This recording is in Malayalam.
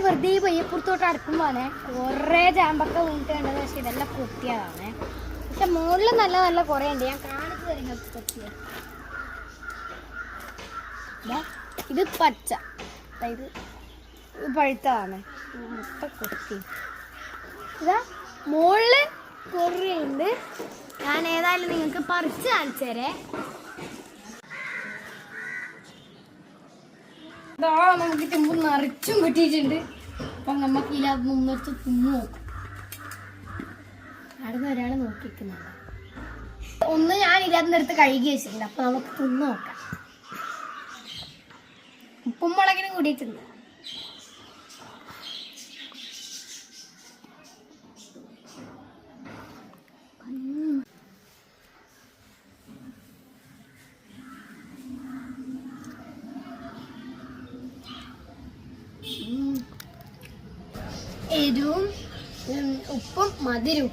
വെറുതെ പയ്യപ്പുറത്തോട്ട് അടുക്കുമ്പോഴാണ് കുറേ ചാമ്പക്ക വീണിട്ട് കണ്ടത്. പക്ഷെ ഇതെല്ലാം കുത്തിയതാണ്. പക്ഷെ മുകളിൽ നല്ല നല്ല കുറേ ഉണ്ട്. ഞാൻ കാണിച്ചു തരുന്നത് കൊത്തിയ ഇത് പച്ച, ഇത് പഴുത്തതാണ്. മൊത്തം കൊത്തി ഇതാ മുകളിൽ കുറേ ഉണ്ട്. ഞാൻ ഏതായാലും നിങ്ങൾക്ക് പറിച്ച് കാണിച്ചു തരേ. ഇതാ നമുക്ക് ചെമ്പ് നിറച്ചും കിട്ടിയിട്ടുണ്ട്. അപ്പം നമുക്ക് ഇല്ലാതെ നിന്നിട്ട് തിന്നു നോക്കാം. അവിടെ നിന്ന് ഒരാൾ നോക്കിക്കുന്നുണ്ട്. ഒന്ന് ഞാൻ ഇല്ലാതെ നേരത്ത് കഴുകി വെച്ചിട്ടുണ്ട്. അപ്പം നമുക്ക് തിന്നു നോക്കാം. ഉപ്പും മുളകിനും കൂടിയിട്ടുണ്ട്. എരിവും ഉപ്പും മധുരവും